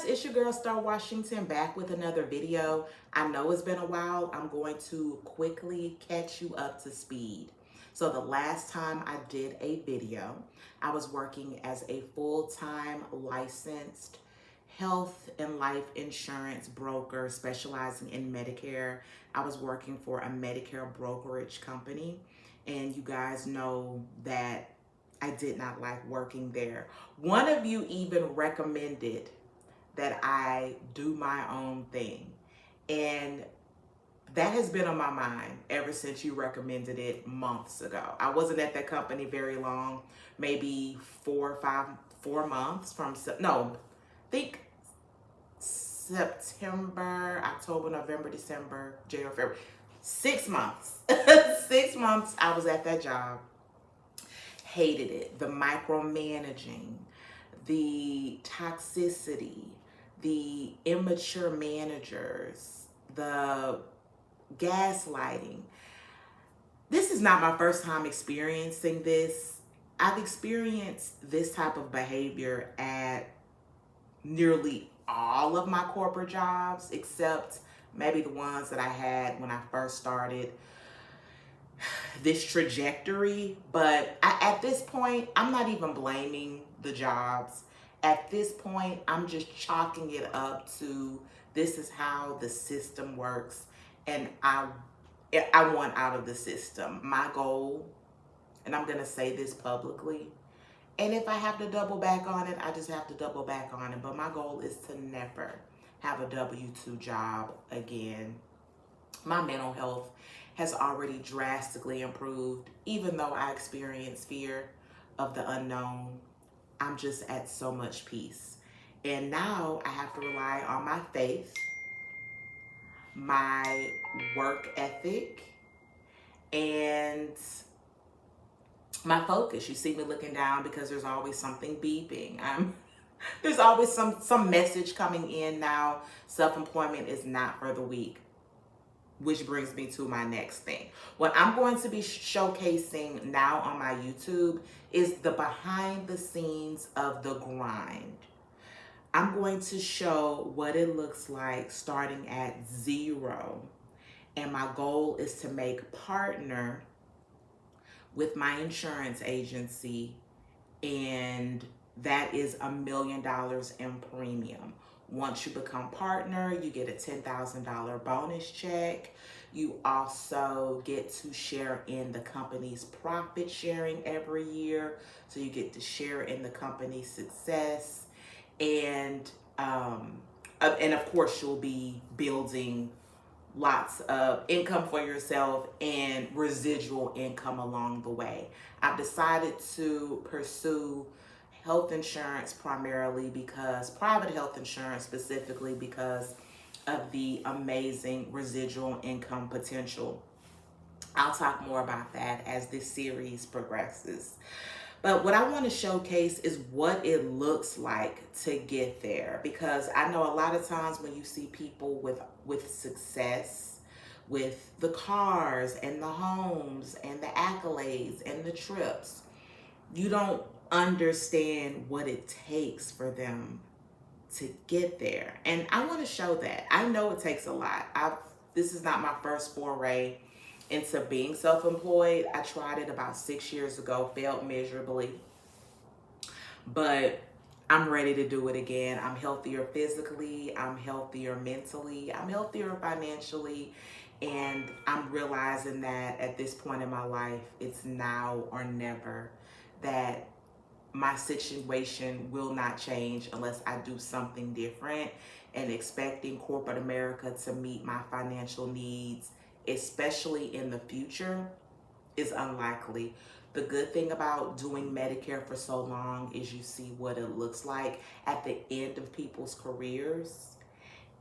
guys, it's your girl Star Washington back with another video. I know it's been a while. I'm going to quickly catch you up to speed. So the last time I did a video, I was working as a full-time licensed health and life insurance broker specializing in Medicare. I was working for a Medicare brokerage company, and you guys know that I did not like working there. One of you even recommended that I do my own thing. And that has been on my mind ever since you recommended it months ago. I wasn't at that company very long, maybe 4 months from, no, I think September, October, November, December, January, February. 6 months. 6 months I was at that job. Hated it. The micromanaging, the toxicity, the immature managers, the gaslighting. This is not my first time experiencing this. I've experienced this type of behavior at nearly all of my corporate jobs, except maybe the ones that I had when I first started this trajectory. But at this point, I'm not even blaming the jobs. At this point, I'm just chalking it up to this is how the system works, and I want out of the system. My goal, and I'm gonna say this publicly, and if I have to double back on it, I just have to double back on it. But my goal is to never have a W-2 job again. My mental health has already drastically improved, even though I experience fear of the unknown. I'm just at so much peace. And now I have to rely on my faith, my work ethic, and my focus. You see me looking down because there's always something beeping. There's always some message coming in now. Self-employment is not for the weak. Which brings me to my next thing. What I'm going to be showcasing now on my YouTube is the behind the scenes of the grind. I'm going to show what it looks like starting at zero. And my goal is to make partner with my insurance agency, and that is $1 million in premium. Once you become partner, you get a $10,000 bonus check. You also get to share in the company's profit sharing every year. So you get to share in the company's success. And of course, you'll be building lots of income for yourself and residual income along the way. I've decided to pursue health insurance primarily because, private health insurance specifically, because of the amazing residual income potential. I'll talk more about that as this series progresses. But what I want to showcase is what it looks like to get there, because I know a lot of times when you see people with success, with the cars and the homes and the accolades and the trips, you don't understand what it takes for them to get there. And I want to show that. I know it takes a lot. This is not my first foray into being self-employed. I tried it about 6 years ago, failed miserably, but I'm ready to do it again. I'm healthier physically, I'm healthier mentally, I'm healthier financially, and I'm realizing that at this point in my life, it's now or never, that my situation will not change unless I do something different. And expecting corporate America to meet my financial needs, especially in the future, is unlikely. The good thing about doing Medicare for so long is you see what it looks like at the end of people's careers.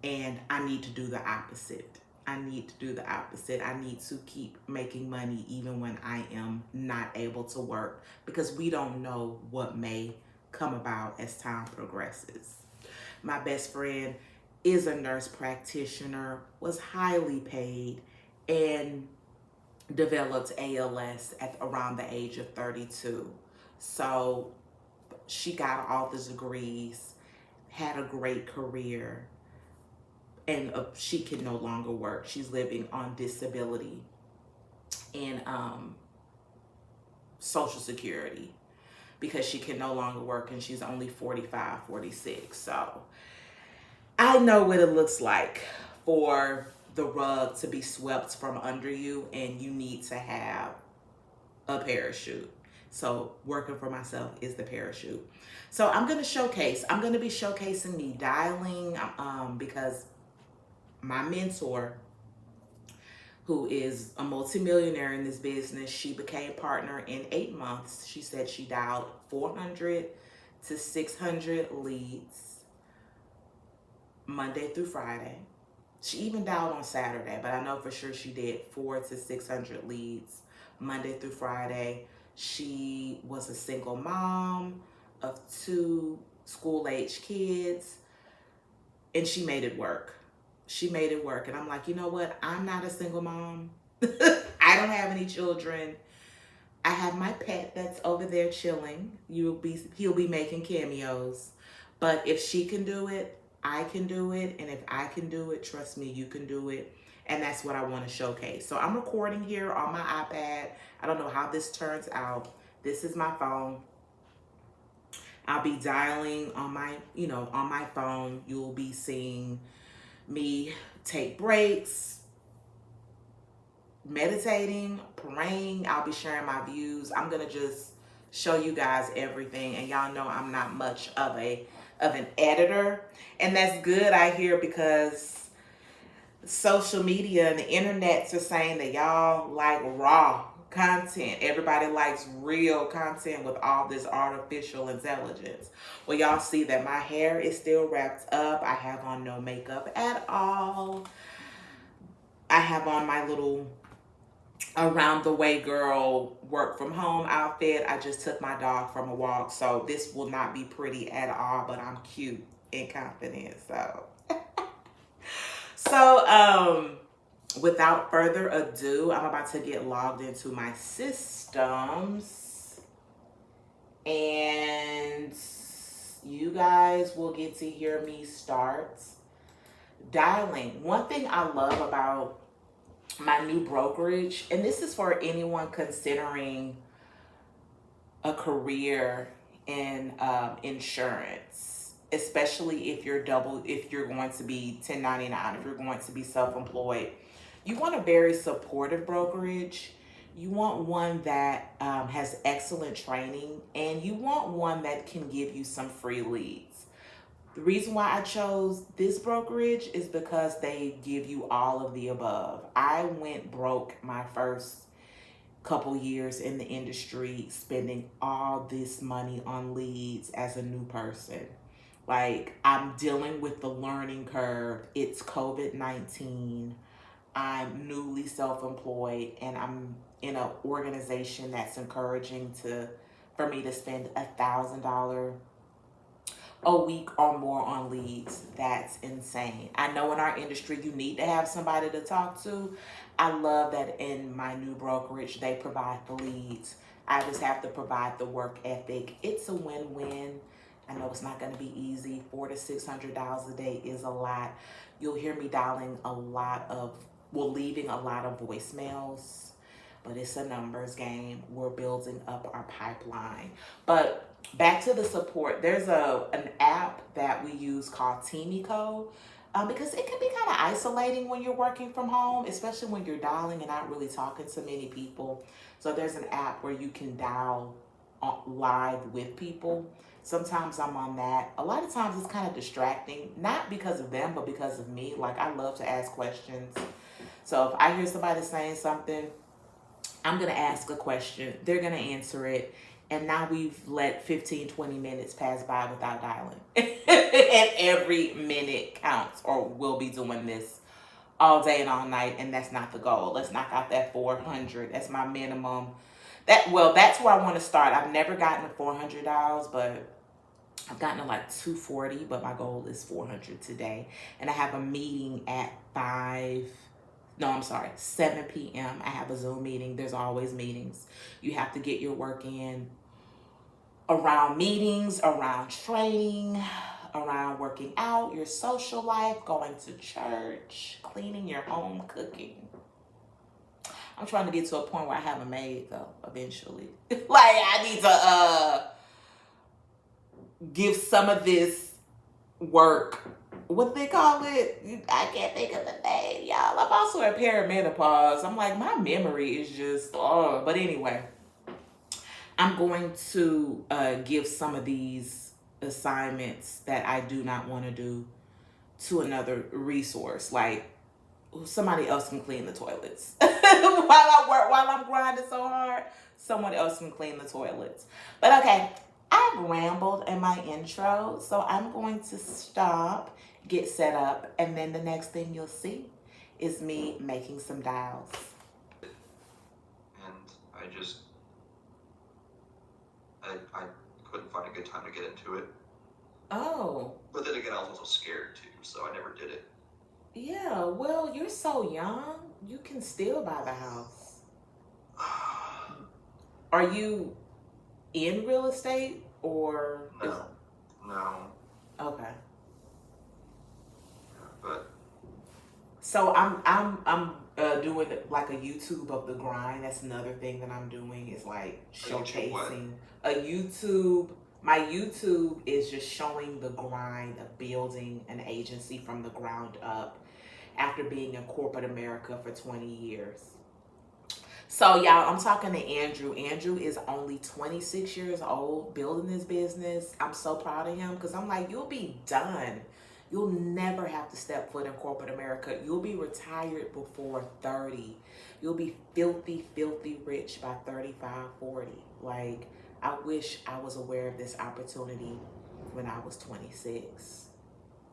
And I need to do the opposite. I need to do the opposite. I need to keep making money even when I am not able to work, because we don't know what may come about as time progresses. My best friend is a nurse practitioner, was highly paid, and developed ALS at around the age of 32. So she got all the degrees, had a great career, and she can no longer work. She's living on disability and Social Security because she can no longer work, and she's only 45, 46. So I know what it looks like for the rug to be swept from under you, and you need to have a parachute. So working for myself is the parachute. So I'm going to be showcasing me dialing because my mentor, who is a multimillionaire in this business, she became partner in 8 months. She said she dialed 400 to 600 leads Monday through Friday. She even dialed on Saturday, but I know for sure she did 400 to 600 leads Monday through Friday. She was a single mom of 2 school-age kids, and she made it work. She made it work. And I'm like, you know what? I'm not a single mom. I don't have any children. I have my pet that's over there chilling. He'll be making cameos. But if she can do it, I can do it. And if I can do it, trust me, you can do it. And that's what I want to showcase. So I'm recording here on my iPad. I don't know how this turns out. This is my phone. I'll be dialing on my phone. You'll be seeing me take breaks, meditating, praying. I'll be sharing my views. I'm gonna just show you guys everything, and y'all know I'm not much of an editor, and that's good, I hear, because social media and the internets are saying that y'all like raw content. Everybody likes real content with all this artificial intelligence. Well, y'all see that my hair is still wrapped up. I have on no makeup at all. I have on my little around the way girl work from home outfit. I just took my dog from a walk, so this will not be pretty at all, but I'm cute and confident. So without further ado, I'm about to get logged into my systems, and you guys will get to hear me start dialing. One thing I love about my new brokerage, and this is for anyone considering a career in insurance, especially if you're going to be 1099, if you're going to be self-employed. You want a very supportive brokerage. You want one that has excellent training, and you want one that can give you some free leads. The reason why I chose this brokerage is because they give you all of the above. I went broke my first couple years in the industry, spending all this money on leads as a new person. Like, I'm dealing with the learning curve. It's COVID-19. I'm newly self-employed, and I'm in an organization that's encouraging for me to spend $1,000 a week or more on leads. That's insane. I know in our industry you need to have somebody to talk to. I love that in my new brokerage they provide the leads. I just have to provide the work ethic. It's a win-win. I know it's not going to be easy. $400 to $600 a day is a lot. You'll hear me leaving a lot of voicemails, but it's a numbers game. We're building up our pipeline. But back to the support. There's an app that we use called Teamico, because it can be kind of isolating when you're working from home, especially when you're dialing and not really talking to many people. So there's an app where you can dial live with people. Sometimes I'm on that. A lot of times it's kind of distracting, not because of them, but because of me. Like, I love to ask questions. So if I hear somebody saying something, I'm going to ask a question. They're going to answer it. And now we've let 15, 20 minutes pass by without dialing. And every minute counts, or we'll be doing this all day and all night. And that's not the goal. Let's knock out that 400. That's my minimum. That's where I want to start. I've never gotten to $400, but I've gotten to like 240, but my goal is 400 today. And I have a meeting at 7 p.m. I have a Zoom meeting. There's always meetings. You have to get your work in around meetings, around training, around working out, your social life, going to church, cleaning your home, cooking. I'm trying to get to a point where I have a maid though, eventually. Like I need to give some of this work. What they call it? I can't think of the name, y'all. I'm also at perimenopause. I'm like, my memory is just, oh. But anyway, I'm going to give some of these assignments that I do not want to do to another resource. Like, somebody else can clean the toilets. While I'm grinding so hard, someone else can clean the toilets. But okay, I've rambled in my intro, so I'm going to stop, get set up, and then the next thing you'll see is me making some dials. And I couldn't find a good time to get into it. Oh. But then again, I was also scared too, so I never did it. Yeah, well, you're so young, you can still buy the house. Are you in real estate or? No. Okay. Yeah, but so I'm doing like a YouTube of the grind. That's another thing that I'm doing is like showcasing a YouTube. My YouTube is just showing the grind of building an agency from the ground up after being in corporate America for 20 years. So y'all, I'm talking to Andrew. Andrew is only 26 years old building this business. I'm so proud of him because I'm like, you'll be done. You'll never have to step foot in corporate America. You'll be retired before 30. You'll be filthy, filthy rich by 35, 40. Like, I wish I was aware of this opportunity when I was 26.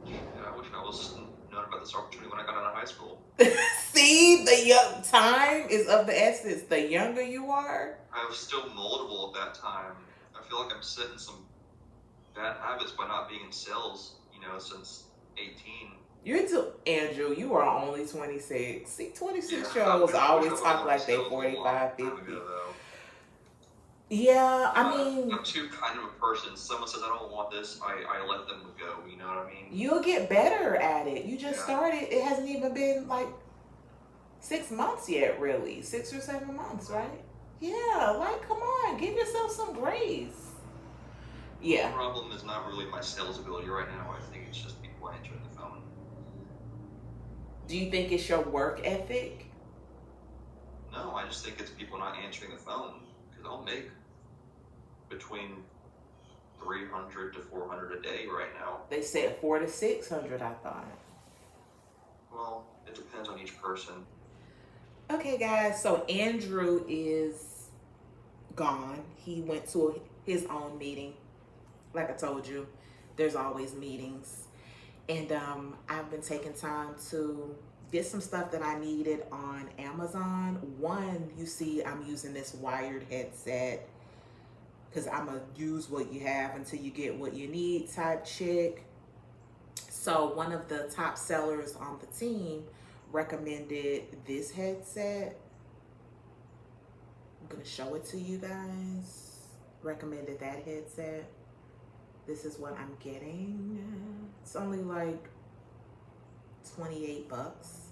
Yeah, I wish I was known about this opportunity when I got out of high school. See, the young time is of the essence. The younger you are, I was still moldable at that time. I feel like I'm setting some bad habits by not being in sales, since 18. You're too, Andrew, you are only 26. See, 26-year-olds always talk like they 45, 50. Yeah, I mean, I'm too kind of a person. Someone says I don't want this, I let them go. You know what I mean? You'll get better at it. You just started. It hasn't even been like 6 months yet, really. 6 or 7 months, right? Yeah, like come on, give yourself some grace. Yeah. The problem is not really my sales ability right now. I think it's just people answering the phone. Do you think it's your work ethic? No, I just think it's people not answering the phone. Because I'll make between 300 to 400 a day right now. They said 400 to 600, I thought. Well, it depends on each person. Okay, guys, so Andrew is gone. He went to his own meeting. Like I told you, there's always meetings. And I've been taking time to get some stuff that I needed on Amazon. One, you see I'm using this wired headset because I'm going to use what you have until you get what you need type chick. So one of the top sellers on the team recommended this headset. I'm going to show it to you guys. Recommended that headset. This is what I'm getting. It's only like 28 bucks.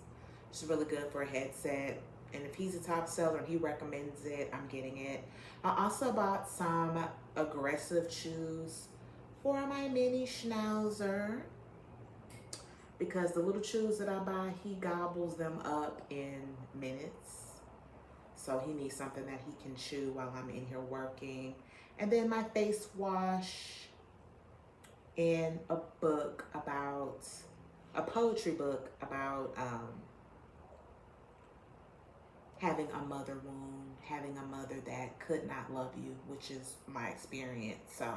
It's really good for a headset. And if he's a top seller and he recommends it, I'm getting it. I also bought some aggressive chews for my mini schnauzer. Because the little chews that I buy, he gobbles them up in minutes. So he needs something that he can chew while I'm in here working. And then my face wash and a book about, a poetry book about having a mother wound, having a mother that could not love you, which is my experience. So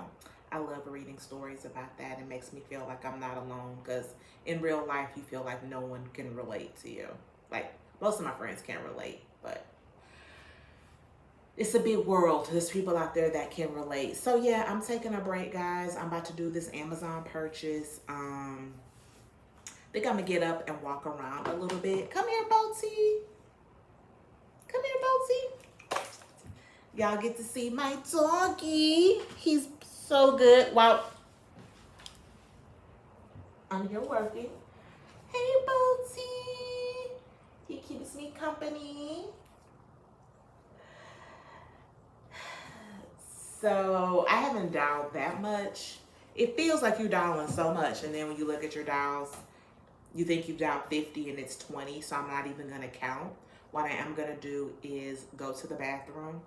I love reading stories about that. It makes me feel like I'm not alone because in real life, you feel like no one can relate to you. Like most of my friends can't relate, but it's a big world. There's people out there that can relate. So yeah, I'm taking a break, guys. I'm about to do this Amazon purchase. I think I'm gonna get up and walk around a little bit. Come here, Boaty. Come here, Boaty. Y'all get to see my doggy. He's so good. Wow. I'm here working. Hey, Bootsy. He keeps me company. So I haven't dialed that much. It feels like you're dialing so much, and then when you look at your dials, you think you've dialed 50 and it's 20, so I'm not even gonna count. What I am gonna do is go to the bathroom,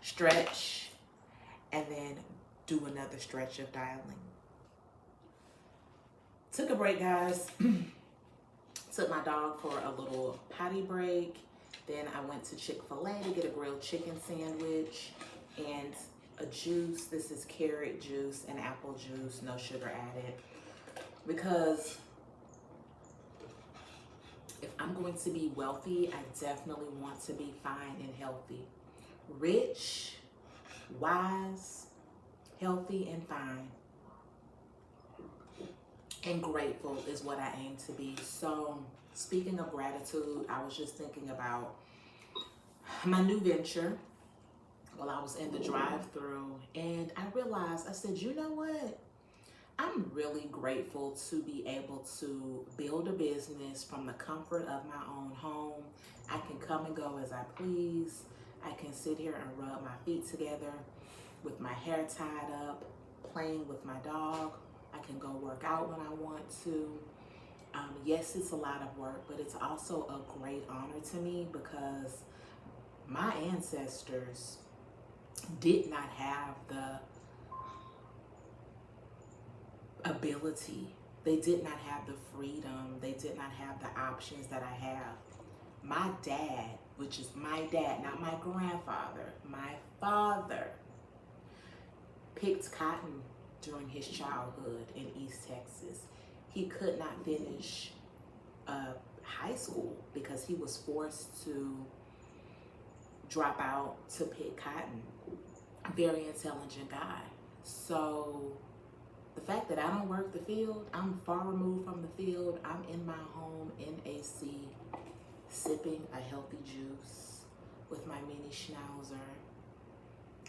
stretch, and then do another stretch of dialing. Took a break, guys. Took my dog for a little potty break. Then I went to Chick-fil-A to get a grilled chicken sandwich and a juice. This is carrot juice and apple juice, no sugar added. Because if I'm going to be wealthy, I definitely want to be fine and healthy. Rich, wise, healthy, and fine. And grateful is what I aim to be. So, speaking of gratitude, I was just thinking about my new venture while I was in the drive-thru, and I realized, I said, you know what? I'm really grateful to be able to build a business from the comfort of my own home. I can come and go as I please. I can sit here and rub my feet together with my hair tied up, playing with my dog. I can go work out when I want to. Yes, it's a lot of work, but it's also a great honor to me because my ancestors did not have the ability. They did not have the freedom. They did not have the options that I have. My dad, which is my dad, not my grandfather, my father, picked cotton during his childhood in East Texas. He could not finish high school because he was forced to drop out to pick cotton. A very intelligent guy. So the fact that I don't work the field, I'm far removed from the field. I'm in my home in AC, sipping a healthy juice with my mini schnauzer,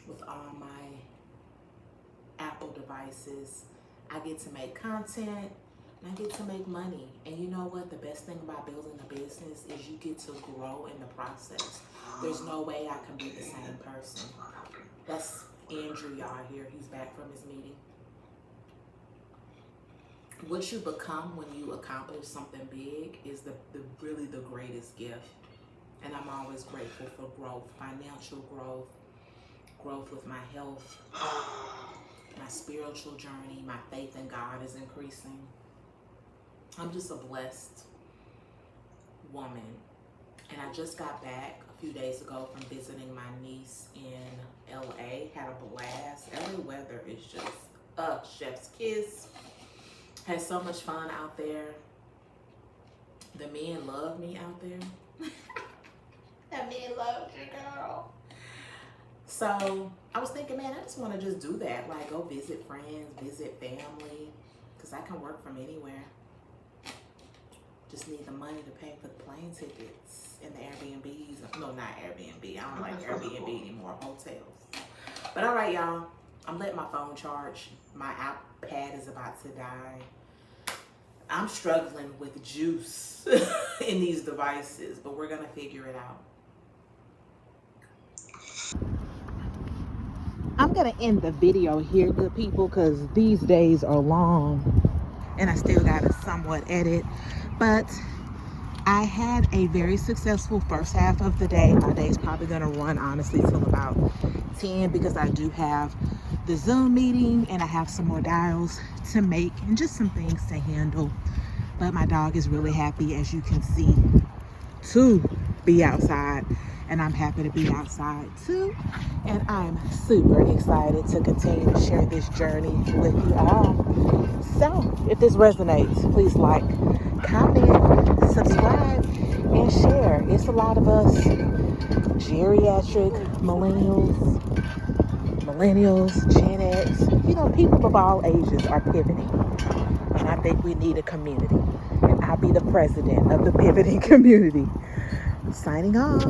with all my Apple devices. I get to make content and I get to make money. And you know what? The best thing about building a business is you get to grow in the process. There's no way I can be the same person. That's Andrew, y'all, here. He's back from his meeting. What you become when you accomplish something big is really the greatest gift. And I'm always grateful for growth, financial growth, growth with my health, my spiritual journey, my faith in God is increasing. I'm just a blessed woman. And I just got back a few days ago from visiting my niece in LA. Had a blast. LA weather is just chef's kiss. Had so much fun out there. The men love me out there. The men love you, girl. So I was thinking, man, I just want to just do that. Like go visit friends, visit family. Because I can work from anywhere. Just need the money to pay for the plane tickets and the Airbnbs. No, not Airbnb. I don't like Airbnb anymore. Hotels. But all right, y'all. I'm letting my phone charge. My iPad is about to die. I'm struggling with juice in these devices, but we're going to figure it out. I'm going to end the video here, good people, because these days are long and I still got to somewhat edit. But I had a very successful first half of the day. My day's probably going to run, honestly, till about 10 because I do have the Zoom meeting and I have some more dials to make and just some things to handle. But my dog is really happy, as you can see, to be outside. And I'm happy to be outside too. And I'm super excited to continue to share this journey with you all. So if this resonates, please like, comment, subscribe, and share. It's a lot of us geriatric millennials, Gen X, people of all ages are pivoting. And I think we need a community. And I'll be the president of the pivoting community. Signing off.